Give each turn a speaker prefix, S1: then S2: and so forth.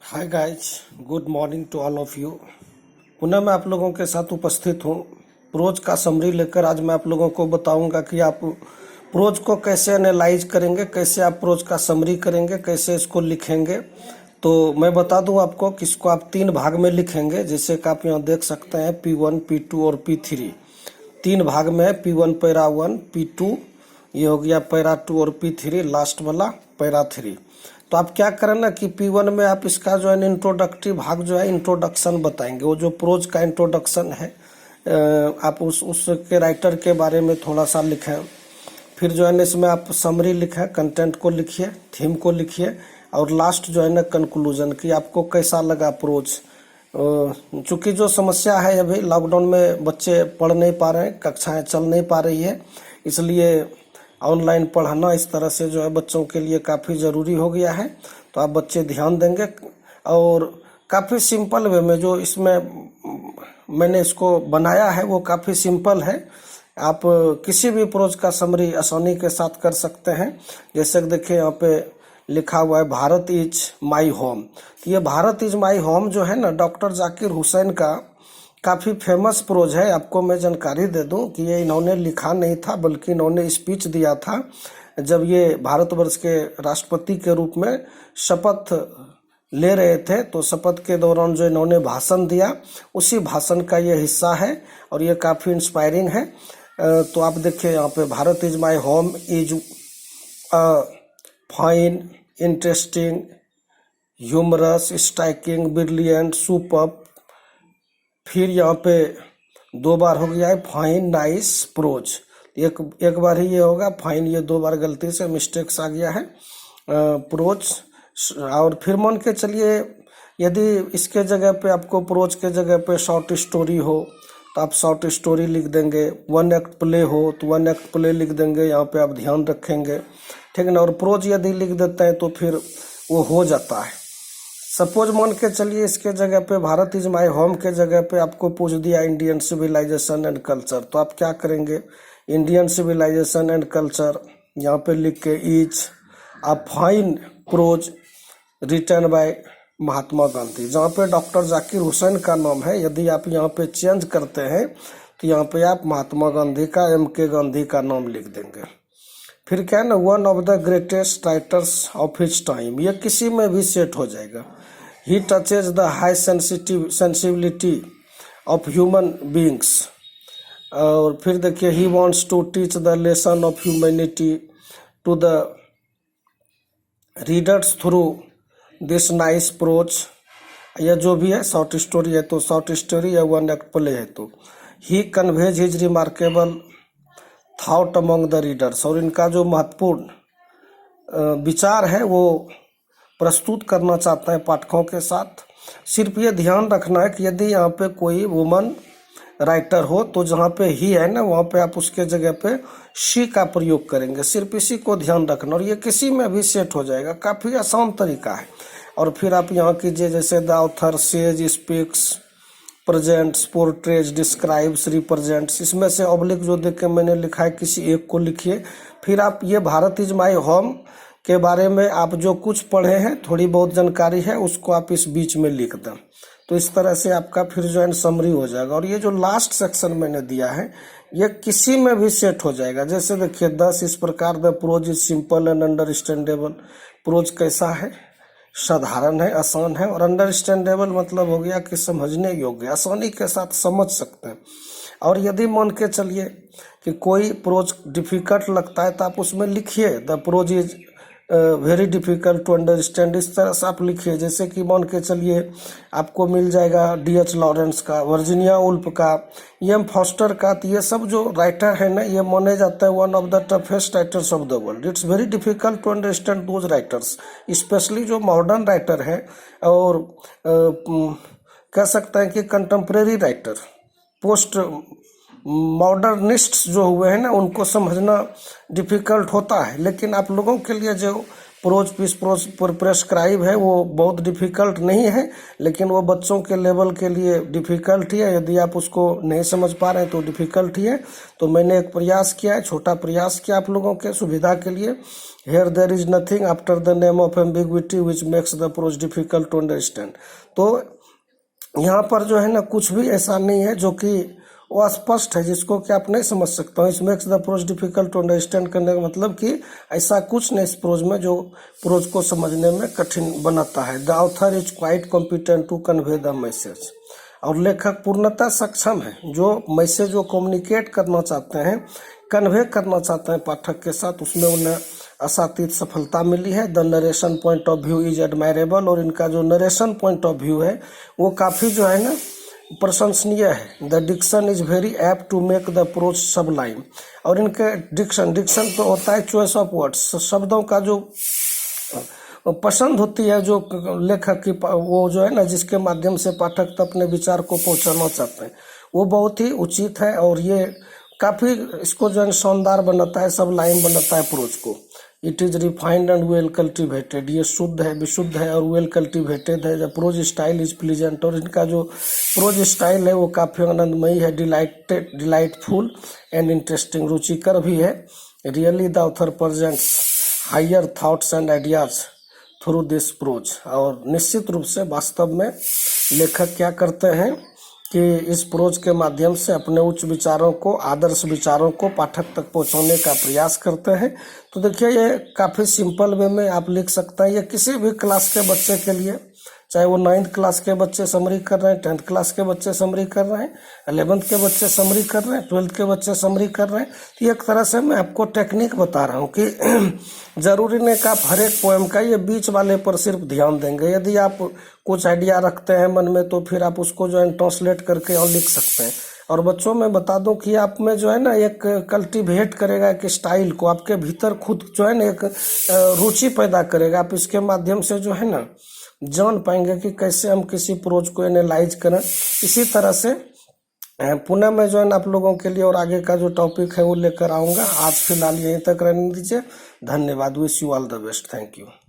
S1: Hi guys, good morning to all of you. पुनः मैं आप लोगों के साथ उपस्थित हूँ प्रोज का समरी लेकर। आज मैं आप लोगों को बताऊंगा कि आप प्रोज को कैसे एनालाइज करेंगे, कैसे आप प्रोज का समरी करेंगे, कैसे इसको लिखेंगे। तो मैं बता दूं आपको कि इसको आप 3 भाग में लिखेंगे, जैसे कि आप यहाँ देख सकते हैं P1, P2 और P3। 3 भाग में है, P1 पैरा 1, P2 ये हो गया पैरा 2 और P3 लास्ट वाला पैरा 3। तो आप क्या करें ना कि P1 में आप इसका जो है इंट्रोडक्टिव भाग जो है इंट्रोडक्शन बताएंगे। वो जो प्रोज का इंट्रोडक्शन है, आप उसके राइटर के बारे में थोड़ा सा लिखें। फिर जो है ना इसमें आप समरी लिखें, कंटेंट को लिखिए, थीम को लिखिए, और लास्ट जो है ना कंक्लूजन कि आपको कैसा लगा प्रोज। चूंकि जो समस्या है अभी लॉकडाउन में बच्चे पढ़ नहीं पा रहे हैं, कक्षाएं चल नहीं पा रही है, इसलिए ऑनलाइन पढ़ाना इस तरह से जो है बच्चों के लिए काफ़ी ज़रूरी हो गया है। तो आप बच्चे ध्यान देंगे, और काफ़ी सिंपल वे में जो इसमें मैंने इसको बनाया है वो काफ़ी सिंपल है। आप किसी भी प्रोज का समरी आसानी के साथ कर सकते हैं। जैसे कि देखिए यहाँ पे लिखा हुआ है भारत इज माई होम। तो ये भारत इज माई होम जो है ना डॉक्टर जाकिर हुसैन का काफ़ी फेमस प्रोज है। आपको मैं जानकारी दे दूं कि ये इन्होंने लिखा नहीं था, बल्कि इन्होंने स्पीच दिया था जब ये भारतवर्ष के राष्ट्रपति के रूप में शपथ ले रहे थे। तो शपथ के दौरान जो इन्होंने भाषण दिया, उसी भाषण का ये हिस्सा है और ये काफ़ी इंस्पायरिंग है। तो आप देखिए यहाँ पे Bharat is my home is fine, interesting, humorous, striking, brilliant, superb. फिर यहाँ पे 2 बार हो गया है फाइन, नाइस, प्रोज। एक बार ही ये होगा फाइन, ये 2 बार गलती से मिस्टेक्स आ गया है प्रोज। और फिर मान के चलिए यदि इसके जगह पे आपको प्रोज के जगह पे शॉर्ट स्टोरी हो तो आप शॉर्ट स्टोरी लिख देंगे। 1 एक्ट प्ले हो तो 1 एक्ट प्ले लिख देंगे, यहाँ पे आप ध्यान रखेंगे, ठीक है ना। और प्रोज यदि लिख देते हैं तो फिर वो हो जाता है। सपोज मान के चलिए इसके जगह पे भारत इज माई होम के जगह पे आपको पूछ दिया इंडियन सिविलाइजेशन एंड कल्चर, तो आप क्या करेंगे, इंडियन सिविलाइजेशन एंड कल्चर यहाँ पे लिख के is a fine prose written by Mahatma Gandhi. जहाँ पे डॉक्टर जाकिर हुसैन का नाम है, यदि आप यहाँ पे चेंज करते हैं तो यहाँ पे आप महात्मा गांधी का, MK गांधी का नाम लिख देंगे। फिर क्या है ना, 1 of the greatest writers of his time, ये किसी में भी सेट हो जाएगा। He touches the high sensibility of human beings. और फिर देखिए he wants to teach the lesson of humanity to the readers through this nice approach. यह जो भी है शॉर्ट स्टोरी है तो शॉर्ट स्टोरी या 1 एक्ट प्ले है तो he conveys his remarkable thought among the readers. और इनका जो महत्वपूर्ण विचार है वो प्रस्तुत करना चाहते हैं पाठकों के साथ। सिर्फ ये ध्यान रखना है कि यदि यहाँ पे कोई वुमन राइटर हो तो जहाँ पे ही है ना वहाँ पे आप उसके जगह पे शी का प्रयोग करेंगे। सिर्फ इसी को ध्यान रखना, और ये किसी में भी सेट हो जाएगा, काफ़ी आसान तरीका है। और फिर आप यहाँ कीजिए जैसे the author says, speaks, presents, portrays, describes, represents. इसमें से ऑब्लिक जो देख के मैंने लिखा है किसी एक को लिखिए। फिर आप ये भारत इज माई होम के बारे में आप जो कुछ पढ़े हैं, थोड़ी बहुत जानकारी है, उसको आप इस बीच में लिख दें। तो इस तरह से आपका फिर जो है समरी हो जाएगा। और ये जो लास्ट सेक्शन मैंने दिया है ये किसी में भी सेट हो जाएगा। जैसे देखिए 10 इस प्रकार the prose is simple and understandable. Prose कैसा है, साधारण है, आसान है। और अंडरस्टैंडेबल मतलब हो गया कि समझने योग्य, आसानी के साथ समझ सकते हैं। और यदि मान के चलिए कि कोई प्रोज डिफिकल्ट लगता है तो आप उसमें लिखिए the prose is very difficult to understand. इस तरह से आप लिखिए। जैसे कि मान के चलिए आपको मिल जाएगा D.H. लॉरेंस का, वर्जीनिया वुल्फ का, E.M. फॉस्टर का। तो ये सब जो राइटर है ना ये माने जाता है 1 of the toughest writers of the world. It's very difficult to understand those writers, specially जो मॉडर्न राइटर है और कह सकते हैं कि कंटेम्प्रेरी राइटर, पोस्ट मॉडर्निस्ट्स जो हुए हैं ना उनको समझना डिफिकल्ट होता है। लेकिन आप लोगों के लिए जो प्रोज पीस प्रेस्क्राइब है वो बहुत डिफ़िकल्ट नहीं है, लेकिन वो बच्चों के लेवल के लिए डिफ़िकल्ट ही है। यदि आप उसको नहीं समझ पा रहे हैं तो डिफ़िकल्ट ही है। तो मैंने एक प्रयास किया है, छोटा प्रयास किया आप लोगों के सुविधा के लिए। Here there is nothing after the name of ambiguity which makes the prose difficult to understand. तो यहाँ पर जो है ना कुछ भी ऐसा नहीं है जो कि वो अस्पष्ट है जिसको कि आप नहीं समझ सकते हो। This makes the prose difficult to understand करने का मतलब कि ऐसा कुछ नहीं इस प्रोज में जो प्रोज को समझने में कठिन बनाता है। The author is quite competent to convey the message. और लेखक पूर्णतः सक्षम है जो मैसेज जो कम्युनिकेट करना चाहते हैं, कन्वे करना चाहते हैं पाठक के साथ, उसमें उन्हें असातीत सफलता मिली है। The narration point of view is admirable. और इनका जो नरेशन पॉइंट ऑफ व्यू है वो काफ़ी जो है ना प्रशंसनीय है। The diction is very apt to make the prose sublime. और इनके डिक्शन तो होता है चॉइस ऑफ वर्ड्स, शब्दों का जो पसंद होती है जो लेखक की, वो जो है ना जिसके माध्यम से पाठक तक अपने विचार को पहुंचाना चाहते हैं, वो बहुत ही उचित है। और ये काफ़ी इसको जो है शानदार बनाता है, सब लाइन बनाता है प्रोज को। It is refined and well cultivated. ये शुद्ध है, विशुद्ध है और वेल कल्टिवेटेड है। The prose style is pleasant. और इनका जो प्रोज स्टाइल है वो काफ़ी आनंदमयी है, डिलाइटफुल एंड इंटरेस्टिंग, रुचिकर भी है। Really the author presents higher thoughts and ideas through this prose. और निश्चित रूप से वास्तव में लेखक क्या करते हैं कि इस प्रोज के माध्यम से अपने उच्च विचारों को, आदर्श विचारों को पाठक तक पहुंचाने का प्रयास करते हैं। तो देखिए ये काफ़ी सिंपल वे में आप लिख सकते हैं। ये किसी भी क्लास के बच्चे के लिए, चाहे वो 9th क्लास के बच्चे समरी कर रहे हैं, 10th क्लास के बच्चे समरी कर रहे हैं, 11th के बच्चे समरी कर रहे हैं, 12th के बच्चे समरी कर रहे हैं। तो एक तरह से मैं आपको टेक्निक बता रहा हूँ कि जरूरी नहीं कि आप हर एक पोएम का ये बीच वाले पर सिर्फ ध्यान देंगे। यदि आप कुछ आइडिया रखते हैं मन में तो फिर आप उसको जो है ट्रांसलेट करके और लिख सकते हैं। और बच्चों में बता दूं कि आप में जो है ना एक कल्टीवेट करेगा एक स्टाइल को, आपके भीतर खुद जो है ना एक रुचि पैदा करेगा। आप इसके माध्यम से जो है ना जान पाएंगे कि कैसे हम किसी प्रोज को एनालाइज करें। इसी तरह से पुनः मैं जो है ना आप लोगों के लिए और आगे का जो टॉपिक है वो लेकर आऊँगा। आज फिलहाल यहीं तक रहने दीजिए। धन्यवाद। Wish you all the best. Thank you.